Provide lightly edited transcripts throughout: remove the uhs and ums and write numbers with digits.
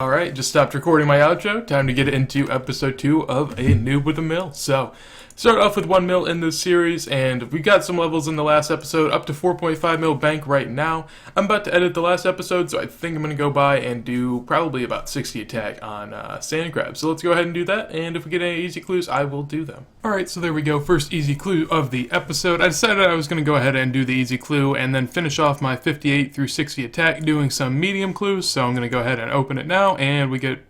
Alright, just stopped recording my outro. Time to get into episode 2 of a Noob with a Mill. So, start off with 1 mil in this series, and we got some levels in the last episode, up to 4.5 mil bank right now. I'm about to edit the last episode, so I think I'm going to go by and do probably about 60 attack on sand crabs. So let's go ahead and do that, and if we get any easy clues, I will do them. Alright, so there we go, first easy clue of the episode. I decided I was going to go ahead and do the easy clue, and then finish off my 58 through 60 attack doing some medium clues, so I'm going to go ahead and open it now, and we get...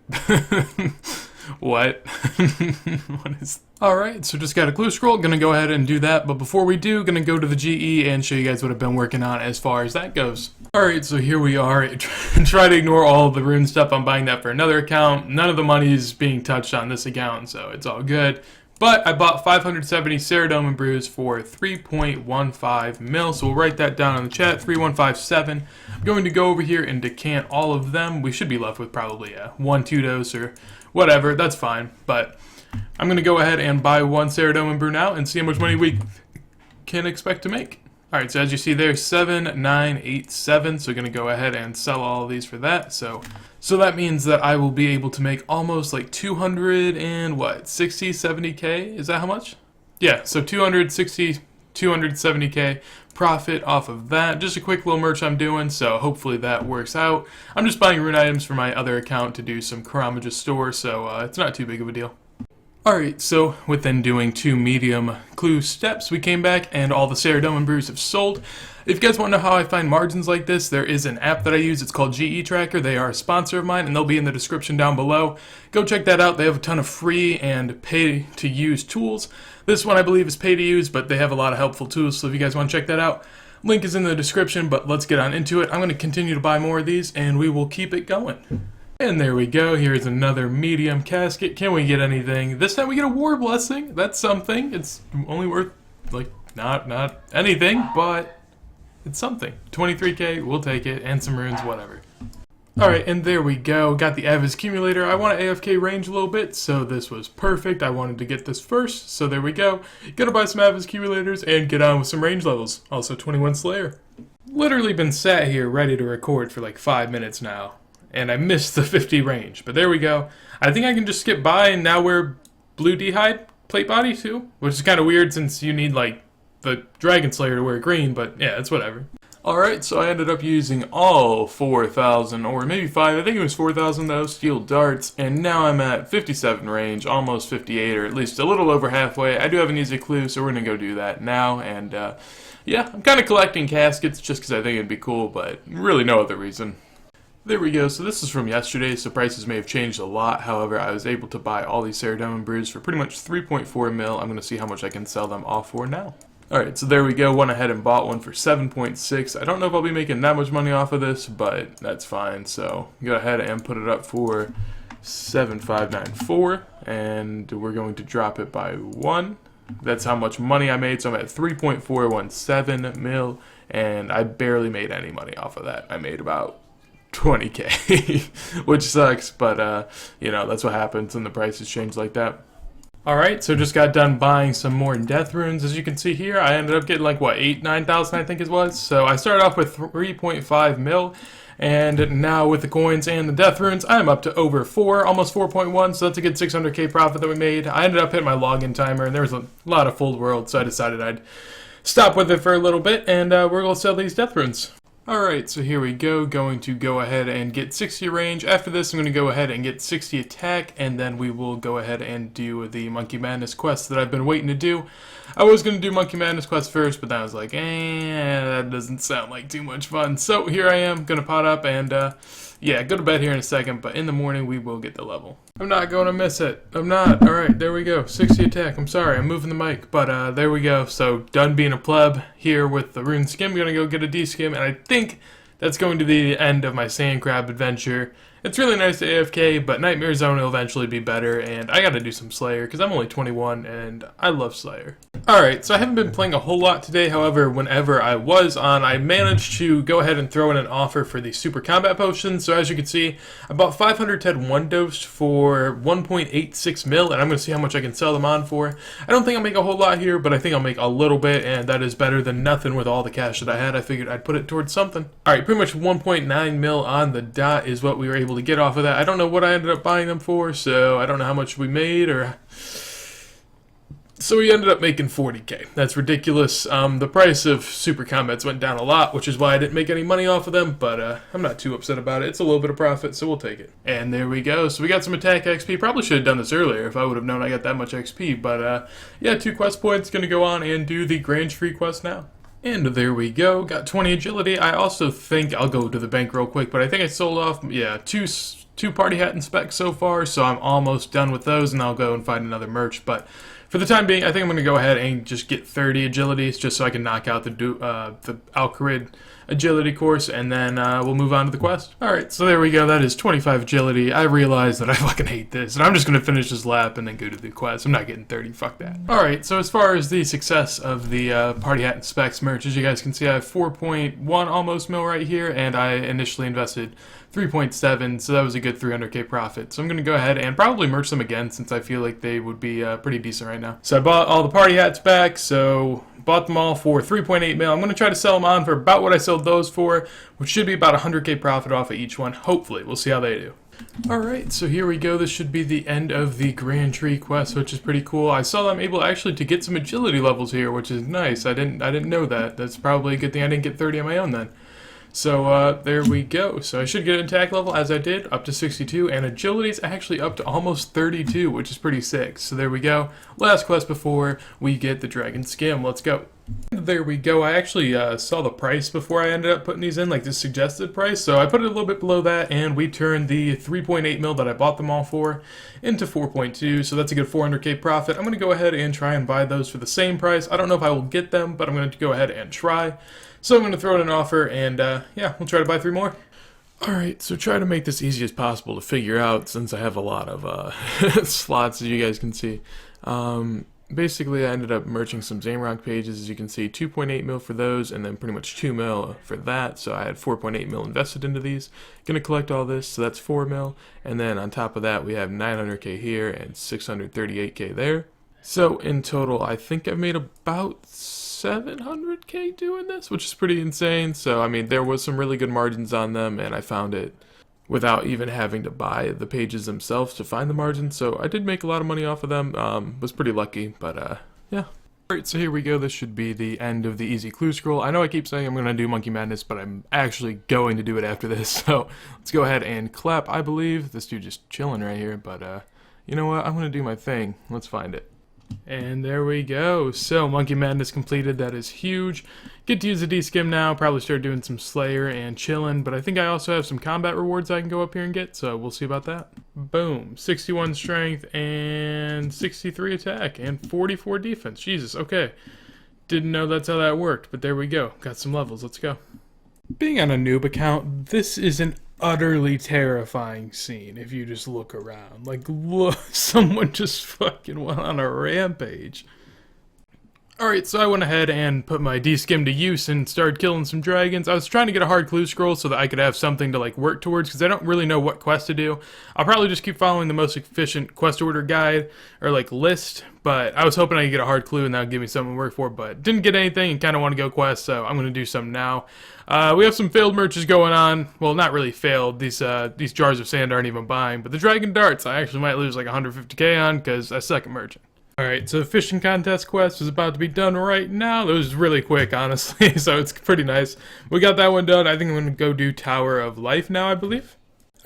What? What is... Alright, so just got a clue scroll, gonna go ahead and do that, but before we do, gonna go to the GE and show you guys what I've been working on as far as that goes. Alright, so here we are. Try to ignore all the rune stuff. I'm buying that for another account. None of the money is being touched on this account, so it's all good. But I bought 570 Ceridome brews for 3.15 mil, so we'll write that down in the chat, 3157. I'm going to go over here and decant all of them. We should be left with probably a 1-2 dose or whatever, that's fine. But I'm going to go ahead and buy one Ceridome brew now and see how much money we can expect to make. Alright, so as you see there, 7987, so going to go ahead and sell all of these for that. So that means that I will be able to make almost like 200 and what, 60, 70k? Is that how much? Yeah, so 260, 270k profit off of that. Just a quick little merch I'm doing, so hopefully that works out. I'm just buying rune items for my other account to do some Karamaja store, so it's not too big of a deal. Alright, so within doing 2 medium clue steps, we came back and all the Ceridome brews have sold. If you guys want to know how I find margins like this, there is an app that I use. It's called GE Tracker. They are a sponsor of mine, and they'll be in the description down below. Go check that out. They have a ton of free and pay-to-use tools. This one I believe is pay-to-use, but they have a lot of helpful tools, so if you guys want to check that out, link is in the description, but let's get on into it. I'm going to continue to buy more of these, and we will keep it going. And there we go, here's another medium casket. Can we get anything? This time we get a war blessing. That's something. It's only worth, like, not anything, but it's something. 23k, we'll take it, and some runes, whatever. Alright, and there we go. Got the Avis accumulator. I want to AFK range a little bit, so this was perfect. I wanted to get this first, so there we go. Gonna buy some Avis accumulators and get on with some range levels. Also 21 Slayer. Literally been sat here ready to record for like 5 minutes now. And I missed the 50 range, but there we go. I think I can just skip by and now wear blue d'hide plate body too, which is kind of weird since you need like the Dragon Slayer to wear green, but yeah, it's whatever. Alright, so I ended up using all 4,000, or maybe 5, I think it was 4,000 though, steel darts, and now I'm at 57 range, almost 58, or at least a little over halfway. I do have an easy clue, so we're going to go do that now, and yeah, I'm kind of collecting caskets just because I think it'd be cool, but really no other reason. There we go, so this is from yesterday, so prices may have changed a lot. However, I was able to buy all these Ceridome brews for pretty much 3.4 mil. I'm going to see how much I can sell them off for now. Alright, so there we go, went ahead and bought one for 7.6. I don't know if I'll be making that much money off of this, but that's fine. So go ahead and put it up for 7,594, and we're going to drop it by 1. That's how much money I made, so I'm at 3.417 mil, and I barely made any money off of that. I made about 20k, which sucks, but you know, that's what happens when the prices change like that. Alright, so just got done buying some more Deathrunes. As you can see here, I ended up getting like, what, 9,000 I think it was? So I started off with 3.5 mil, and now with the coins and the Deathrunes, I'm up to over 4, almost 4.1, so that's a good 600k profit that we made. I ended up hitting my login timer, and there was a lot of full world, so I decided I'd stop with it for a little bit, and we're going to sell these Deathrunes. Alright, so here we go, going to go ahead and get 60 range. After this, I'm going to go ahead and get 60 attack, and then we will go ahead and do the Monkey Madness quest that I've been waiting to do. I was going to do Monkey Madness quest first, but then I was like, that doesn't sound like too much fun. So here I am, going to pot up and, yeah, go to bed here in a second, but in the morning we will get the level. I'm not going to miss it. I'm not. Alright, there we go. 60 attack. I'm sorry, I'm moving the mic, but there we go. So, done being a pleb here with the rune skim. I'm going to go get a D-skim, and I think that's going to be the end of my sand crab adventure. It's really nice to AFK, but Nightmare Zone will eventually be better, and I gotta do some Slayer, because I'm only 21, and I love Slayer. Alright, so I haven't been playing a whole lot today, however, whenever I was on, I managed to go ahead and throw in an offer for the Super Combat Potion. So as you can see, I bought 500 TED 1 dosed for 1.86 mil, and I'm going to see how much I can sell them on for. I don't think I'll make a whole lot here, but I think I'll make a little bit, and that is better than nothing with all the cash that I had. I figured I'd put it towards something. Alright, pretty much 1.9 mil on the dot is what we were able to get off of that. I don't know what I ended up buying them for, so I don't know how much we made, or... So we ended up making 40k. That's ridiculous. The price of super combats went down a lot, which is why I didn't make any money off of them, but I'm not too upset about it. It's a little bit of profit, so we'll take it. And there we go. So we got some attack XP. Probably should have done this earlier if I would have known I got that much XP, but yeah, 2 quest points. Gonna go on and do the Grand Tree quest now. And there we go. Got 20 agility. I also think I'll go to the bank real quick, but I think I sold off, yeah, two party hat and specs so far, so I'm almost done with those, and I'll go and find another merch, but for the time being, I think I'm going to go ahead and just get 30 agilities just so I can knock out the Alcarid agility course, and then we'll move on to the quest. Alright, so there we go. That is 25 agility. I realize that I fucking hate this, and I'm just going to finish this lap and then go to the quest. I'm not getting 30. Fuck that. Alright, so as far as the success of the Party Hat and Specs merch, as you guys can see, I have 4.1 almost mil right here, and I initially invested 3.7, so that was a good 300k profit. So I'm going to go ahead and probably merch them again since I feel like they would be pretty decent right now. So I bought all the party hats back, so bought them all for 3.8 mil. I'm going to try to sell them on for about what I sold those for, which should be about 100k profit off of each one. Hopefully, we'll see how they do. Alright, so here we go. This should be the end of the Grand Tree quest, which is pretty cool. I saw that I'm able actually to get some agility levels here, which is nice. I didn't know that. That's probably a good thing I didn't get 30 on my own then. So there we go. So I should get an attack level, as I did, up to 62, and agility is actually up to almost 32, which is pretty sick. So there we go. Last quest before we get the Dragon Skim. Let's go. There we go. I actually saw the price before I ended up putting these in, like the suggested price. So I put it a little bit below that, and we turned the 3.8 mil that I bought them all for into 4.2. So that's a good 400k profit. I'm going to go ahead and try and buy those for the same price. I don't know if I will get them, but I'm going to go ahead and try. So I'm going to throw in an offer, and yeah, we'll try to buy 3 more. Alright, so try to make this easy as possible to figure out since I have a lot of slots, as you guys can see. Basically, I ended up merging some Zamrock pages, as you can see, 2.8 mil for those, and then pretty much 2 mil for that, so I had 4.8 mil invested into these. Gonna collect all this, so that's 4 mil, and then on top of that, we have 900k here and 638k there. So in total, I think I've made about 700k doing this, which is pretty insane. So I mean, there was some really good margins on them, and I found it without even having to buy the pages themselves to find the margins. So I did make a lot of money off of them. Was pretty lucky, but yeah. Alright, so here we go. This should be the end of the easy clue scroll. I know I keep saying I'm going to do Monkey Madness, but I'm actually going to do it after this. So let's go ahead and clap, I believe. This dude just chilling right here, but you know what? I'm going to do my thing. Let's find it. And there we go. So Monkey Madness completed. That is huge. Get to use the D-Skim now. Probably start doing some Slayer and chillin', but I think I also have some combat rewards I can go up here and get, so we'll see about that. Boom. 61 strength and 63 attack and 44 defense. Jesus, okay. Didn't know that's how that worked, but there we go. Got some levels. Let's go. Being on a noob account, this is an utterly terrifying scene if you just look around. Like, look, someone just fucking went on a rampage. Alright, so I went ahead and put my D-Skim to use and started killing some dragons. I was trying to get a hard clue scroll so that I could have something to like work towards, because I don't really know what quest to do. I'll probably just keep following the most efficient quest order guide, or like list, but I was hoping I could get a hard clue and that would give me something to work for, but didn't get anything and kind of want to go quest, so I'm going to do some now. We have some failed merches going on. Well, not really failed. These jars of sand aren't even buying, but the dragon darts I actually might lose like 150k on because I suck at merchant. Alright, so the fishing contest quest is about to be done right now. That was really quick, honestly, so it's pretty nice. We got that one done. I think I'm going to go do Tower of Life now, I believe.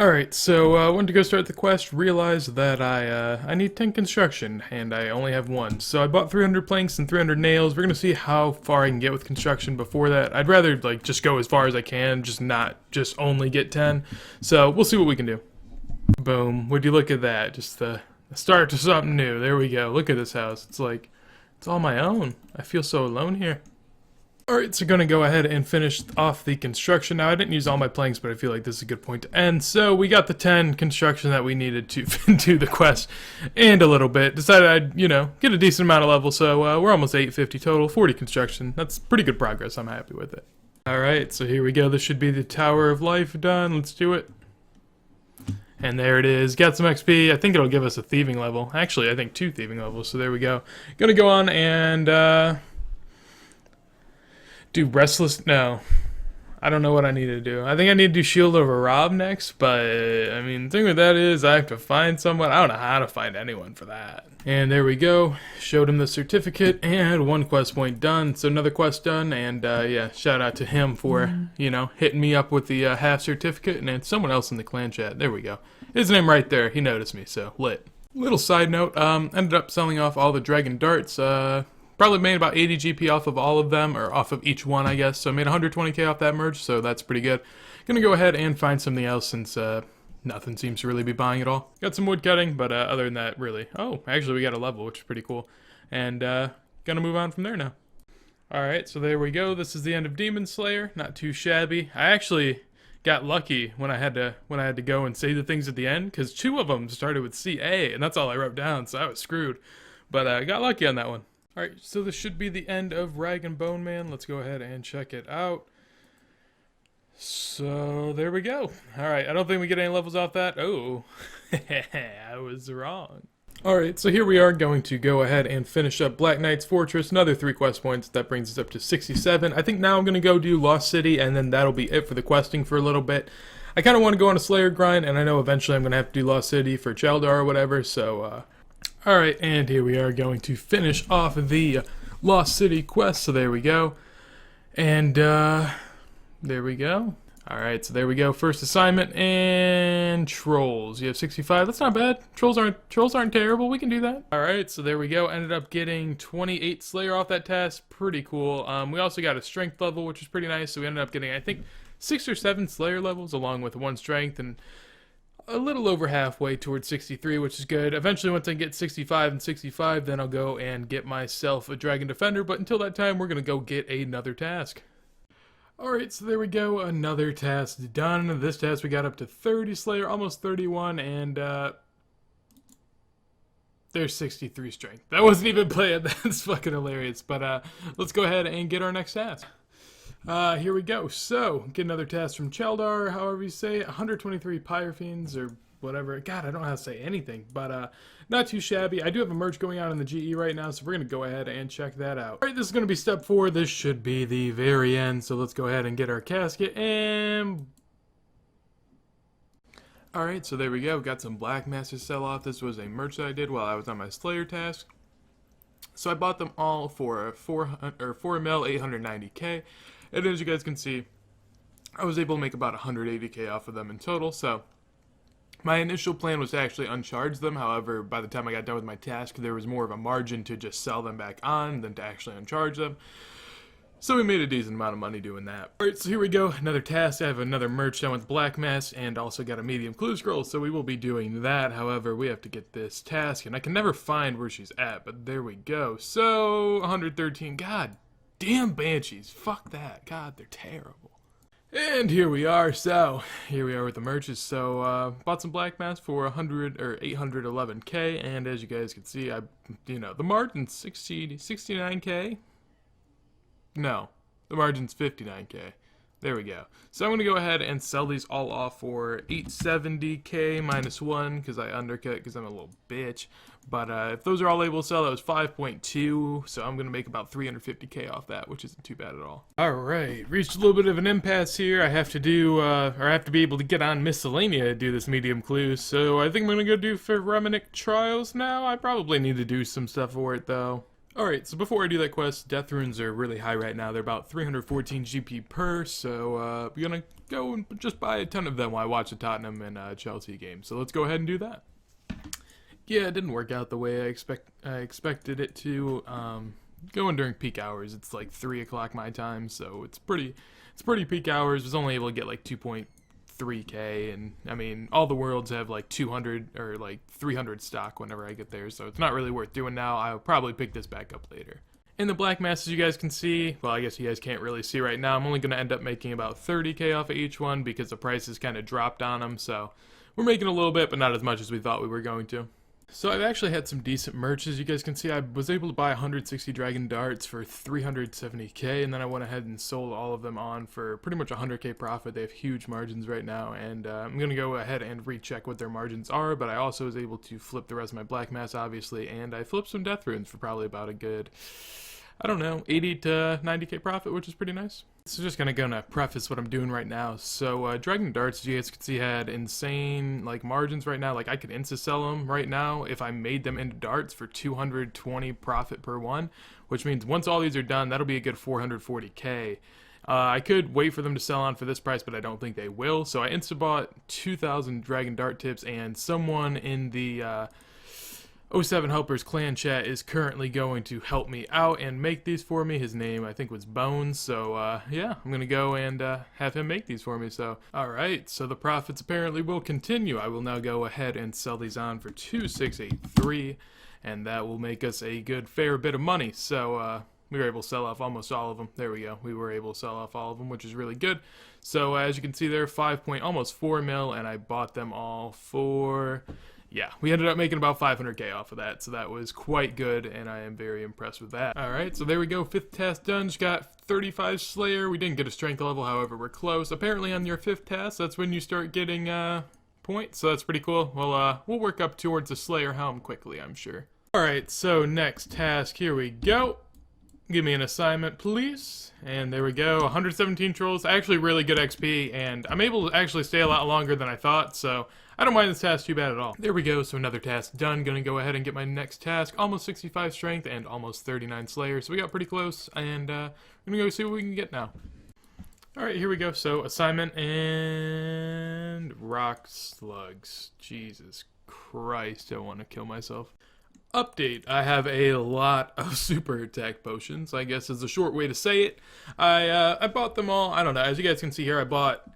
Alright, so I went to go start the quest, realized that I need 10 construction, and I only have 1. So I bought 300 planks and 300 nails. We're going to see how far I can get with construction before that. I'd rather like just go as far as I can, just only get 10. So we'll see what we can do. Boom. Would you look at that? Just the start to something new. There we go. Look at this house. It's like, it's all my own. I feel so alone here. Alright, so gonna go ahead and finish off the construction. Now, I didn't use all my planks, but I feel like this is a good point to end. So, we got the 10 construction that we needed to do the quest, and a little bit. Decided I'd, get a decent amount of level, so we're almost 850 total, 40 construction. That's pretty good progress. I'm happy with it. Alright, so here we go. This should be the Tower of Life done. Let's do it. And there it is. Got some XP. I think it'll give us a thieving level. Actually, I think 2 thieving levels, so there we go. Gonna go on and do Restless... No. I don't know what I need to do. I think I need to do shield over Rob next, but I mean, the thing with that is I have to find someone. I don't know how to find anyone for that. And there we go. Showed him the certificate and 1 quest point done. So another quest done, and yeah, shout out to him for, you know, hitting me up with the half certificate, and then someone else in the clan chat. There we go. His name right there. He noticed me, so lit. Little side note, ended up selling off all the dragon darts. Probably made about 80 GP off of all of them, or off of each one, I guess. So I made 120k off that merge, so that's pretty good. Gonna go ahead and find something else since nothing seems to really be buying at all. Got some wood cutting, but other than that, really. Oh, actually we got a level, which is pretty cool. And gonna move on from there now. Alright, so there we go. This is the end of Demon Slayer. Not too shabby. I actually got lucky when I had to go and say the things at the end, because 2 of them started with CA, and that's all I wrote down, so I was screwed. But I got lucky on that one. Alright, so this should be the end of Rag and Bone Man. Let's go ahead and check it out. So, there we go. Alright, I don't think we get any levels off that. Oh, I was wrong. Alright, so here we are going to go ahead and finish up Black Knight's Fortress. Another 3 quest points. That brings us up to 67. I think now I'm going to go do Lost City, and then that'll be it for the questing for a little bit. I kind of want to go on a Slayer grind, and I know eventually I'm going to have to do Lost City for Chaldar or whatever, so, alright, and here we are going to finish off the Lost City quest, so there we go. And, there we go. Alright, so there we go. First assignment, and Trolls. You have 65. That's not bad. Trolls aren't terrible. We can do that. Alright, so there we go. Ended up getting 28 Slayer off that task. Pretty cool. We also got a Strength level, which is pretty nice, so we ended up getting, I think, 6 or 7 Slayer levels, along with 1 Strength, and a little over halfway towards 63, which is good. Eventually, once I get 65 and 65, then I'll go and get myself a Dragon Defender, but until that time, we're going to go get another task. Alright, so there we go, another task done. This task we got up to 30 Slayer, almost 31, and there's 63 Strength. That wasn't even planned, that's fucking hilarious, but let's go ahead and get our next task. Here we go. So, get another task from Chaldar, however you say it. 123 Pyrofiends, or whatever. God, I don't know how to say anything, but not too shabby. I do have a merge going on in the GE right now, so we're going to go ahead and check that out. Alright, this is going to be step 4. This should be the very end, so let's go ahead and get our casket, and alright, so there we go. Got some Black Master sell off. This was a merch that I did while I was on my Slayer task. So I bought them all for 4 mil, 890k. And as you guys can see, I was able to make about 180k off of them in total, so my initial plan was to actually uncharge them. However, by the time I got done with my task, there was more of a margin to just sell them back on than to actually uncharge them. So we made a decent amount of money doing that. Alright, so here we go. Another task. I have another merch done with Black Mass and also got a medium clue scroll, so we will be doing that. However, we have to get this task, and I can never find where she's at, but there we go. So, 113. God damn Banshees. Fuck that. God, they're terrible. And here we are. So, here we are with the merches. So, bought some Black Mass for 811k, and as you guys can see, the margin's 69k. No, the margin's 59k. There we go. So I'm going to go ahead and sell these all off for 870k minus 1 because I undercut because I'm a little bitch. But if those are all able to sell, that was 5.2. So I'm going to make about 350k off that, which isn't too bad at all. Alright, reached a little bit of an impasse here. I have to do, or I have to be able to get on Miscellanea to do this medium clue. So I think I'm going to go do Pheromonic Trials now. I probably need to do some stuff for it though. Alright, so before I do that quest, Deathrunes are really high right now. They're about 314 GP per, so we're gonna go and just buy a ton of them while I watch the Tottenham and Chelsea game. So let's go ahead and do that. Yeah, it didn't work out the way I expected it to. Going during peak hours, it's like 3 o'clock my time, so it's pretty peak hours. I was only able to get like 2.3k, and I mean all the worlds have like 200 or like 300 stock whenever I get there, so it's not really worth doing now. I'll probably pick this back up later. In the Black Mass, as you guys can see, well, I guess you guys can't really see right now, I'm only going to end up making about 30k off of each one because the prices kind of dropped on them, so we're making a little bit, but not as much as we thought we were going to. So I've actually had some decent merch. As you guys can see, I was able to buy 160 Dragon Darts for 370k, and then I went ahead and sold all of them on for pretty much 100k profit. They have huge margins right now, and I'm going to go ahead and recheck what their margins are, but I also was able to flip the rest of my Black Mass, obviously, and I flipped some Deathrunes for probably about a good, I don't know, 80 to 90k profit, which is pretty nice. So just gonna preface what I'm doing right now. So Dragon Darts, as you guys can see, had insane like margins right now. Like I could insta sell them right now if I made them into darts for 220 profit per one, which means once all these are done, that'll be a good 440k. I could wait for them to sell on for this price, but I don't think they will. So I insta bought 2,000 Dragon Dart tips, and someone in the '07 Helpers clan chat is currently going to help me out and make these for me. His name, I think, was Bones. So, yeah, I'm going to go and have him make these for me. So, alright, so the profits apparently will continue. I will now go ahead and sell these on for 2,683, and that will make us a good fair bit of money. So, we were able to sell off almost all of them. There we go. We were able to sell off all of them, which is really good. So, as you can see there, almost 4 mil, and I bought them all for... Yeah, we ended up making about 500k off of that, so that was quite good, and I am very impressed with that. Alright, so there we go, 5th task done. Just got 35 Slayer. We didn't get a strength level, however, we're close. Apparently on your 5th task, that's when you start getting points, so that's pretty cool. Well, we'll work up towards the Slayer helm quickly, I'm sure. Alright, so next task, here we go. Give me an assignment, please. And there we go, 117 trolls, actually really good XP, and I'm able to actually stay a lot longer than I thought, so I don't mind this task too bad at all. There we go, so another task done. Gonna go ahead and get my next task, almost 65 strength and almost 39 slayer, so we got pretty close, and we're gonna go see what we can get now. Alright, here we go, so assignment and rock slugs. Jesus Christ, I want to kill myself. Update, I have a lot of super attack potions, I guess is a short way to say it. I bought them all, I don't know, as you guys can see here, I bought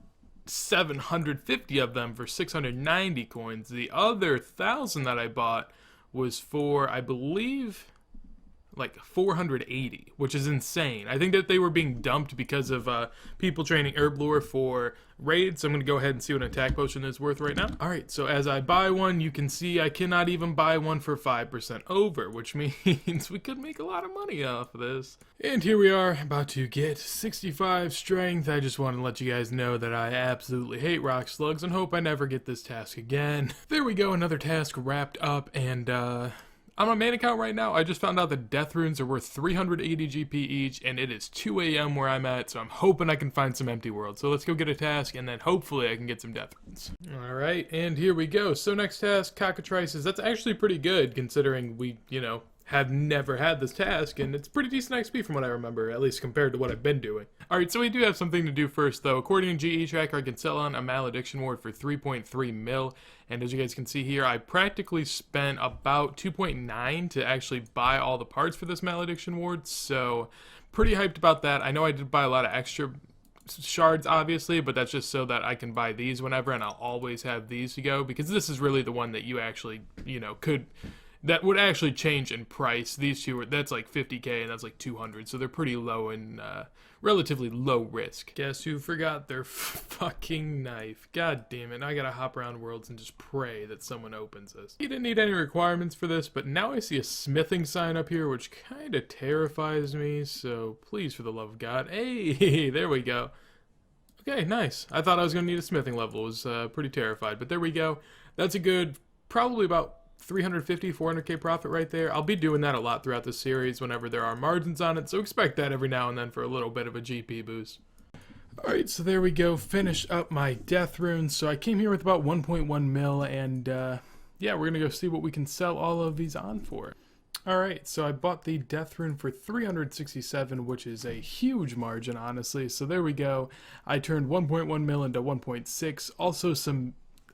750 of them for 690 coins. The other 1,000 that I bought was for, I believe, like 480, which is insane. I think that they were being dumped because of people training Herblore for raids. So I'm going to go ahead and see what an attack potion is worth right now. Alright, so as I buy one, you can see I cannot even buy one for 5% over, which means we could make a lot of money off of this. And here we are, about to get 65 strength. I just want to let you guys know that I absolutely hate rock slugs and hope I never get this task again. There we go, another task wrapped up, and on my main account right now, I just found out that Deathrunes are worth 380 GP each, and it is 2 AM where I'm at, so I'm hoping I can find some empty worlds. So let's go get a task, and then hopefully I can get some Deathrunes. Alright, and here we go. So next task, cockatrices. That's actually pretty good, considering we, have never had this task, and it's pretty decent XP from what I remember, at least compared to what I've been doing. Alright, so we do have something to do first, though. According to GE Tracker, I can sell on a Malediction Ward for 3.3 mil, and as you guys can see here, I practically spent about 2.9 to actually buy all the parts for this Malediction Ward, so pretty hyped about that. I know I did buy a lot of extra shards, obviously, but that's just so that I can buy these whenever, and I'll always have these to go, because this is really the one that you actually, that would actually change in price. These two, that's like 50k and that's like 200, so they're pretty low and relatively low risk. Guess who forgot their fucking knife? God damn it, I gotta hop around worlds and just pray that someone opens this. You didn't need any requirements for this, but now I see a smithing sign up here, which kind of terrifies me, so please, for the love of God. Hey, there we go. Okay, nice. I thought I was gonna need a smithing level. I was pretty terrified, but there we go. That's a good, probably about 350, 400k profit right there. I'll be doing that a lot throughout the series whenever there are margins on it, so expect that every now and then for a little bit of a GP boost. Alright, so there we go. Finish up my Deathrunes. So I came here with about 1.1 mil, and yeah, we're gonna go see what we can sell all of these on for. Alright, so I bought the Deathrune for 367, which is a huge margin, honestly. So there we go. I turned 1.1 mil into 1.6. Also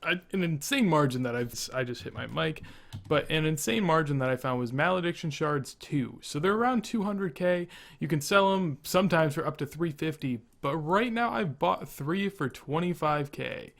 an insane margin that I just hit my mic, but an insane margin that I found was Malediction Shards 2. So they're around 200k. You can sell them sometimes for up to 350, but right now I've bought 3 for 25k.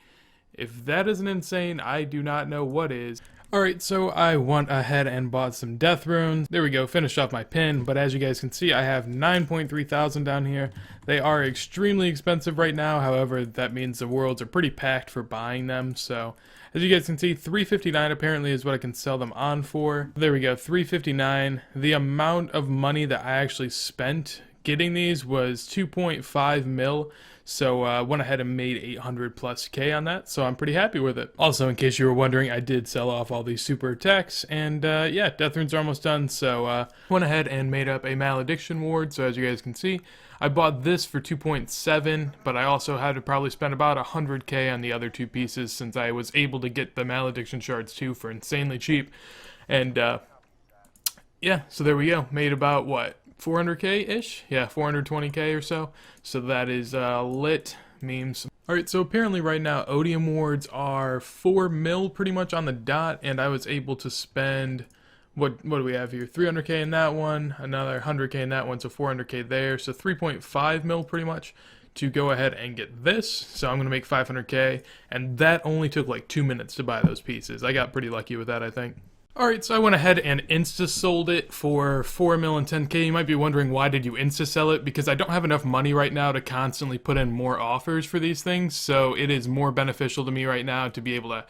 If that isn't insane, I do not know what is. Alright, so I went ahead and bought some Deathrunes. There we go, finished off my pin, but as you guys can see, I have 9.3 thousand down here. They are extremely expensive right now, however, that means the worlds are pretty packed for buying them, so as you guys can see, 359 apparently is what I can sell them on for. There we go, 359. The amount of money that I actually spent getting these was 2.5 mil, So went ahead and made 800 plus K on that, so I'm pretty happy with it. Also, in case you were wondering, I did sell off all these super attacks, and yeah, Deathrunes are almost done, so went ahead and made up a malediction ward. So as you guys can see, I bought this for 2.7, but I also had to probably spend about 100K on the other two pieces since I was able to get the malediction shards too for insanely cheap. And yeah, so there we go. Made about, what, 400K-ish? Yeah, 420K or so. So that is lit memes. Alright, so apparently right now Odium wards are 4 mil pretty much on the dot, and I was able to spend, what do we have here? 300K in that one, another 100K in that one, so 400K there. So 3.5 mil pretty much to go ahead and get this. So I'm going to make 500K, and that only took like 2 minutes to buy those pieces. I got pretty lucky with that, I think. Alright, so I went ahead and insta-sold it for 4 mil and 10K. You might be wondering, why did you insta-sell it? Because I don't have enough money right now to constantly put in more offers for these things, so it is more beneficial to me right now to be able to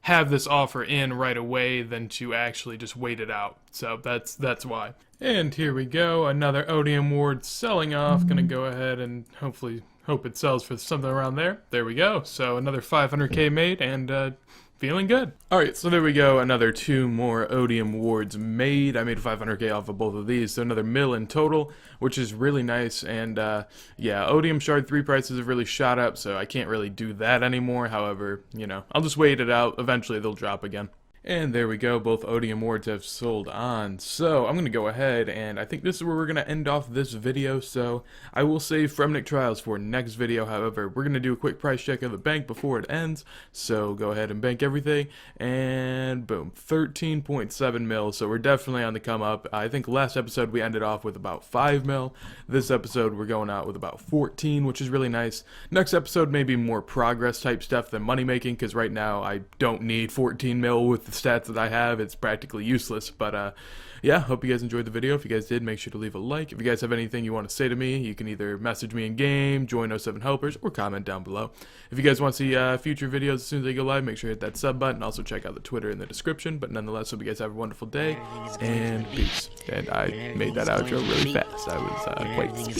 have this offer in right away than to actually just wait it out. So that's why. And here we go, another Odium ward selling off. Gonna go ahead and hopefully hope it sells for something around there. There we go. So another 500K made, and feeling good. Alright, so there we go. Another 2 more Odium wards made. I made 500K off of both of these, so another mil in total, which is really nice. And yeah, Odium Shard 3 prices have really shot up, so I can't really do that anymore. However, you know, I'll just wait it out. Eventually they'll drop again. And there we go, both Odium wards have sold on. So I'm going to go ahead, and I think this is where we're going to end off this video. So I will save Fremnik Trials for next video. However, we're going to do a quick price check of the bank before it ends. So go ahead and bank everything, and boom, 13.7 mil. So we're definitely on the come up. I think last episode we ended off with about 5 mil. This episode we're going out with about 14, which is really nice. Next episode may be more progress type stuff than money making, because right now I don't need 14 mil with the stats that I have. It's practically useless. But yeah, hope you guys enjoyed the video. If you guys did, make sure to leave a like. If you guys have anything you want to say to me, you can either message me in game, join 07 helpers, or comment down below. If you guys want to see future videos as soon as they go live, make sure to hit that sub button. Also check out the Twitter in the description. But nonetheless, hope you guys have a wonderful day, and peace. And I made that outro really fast. I was quite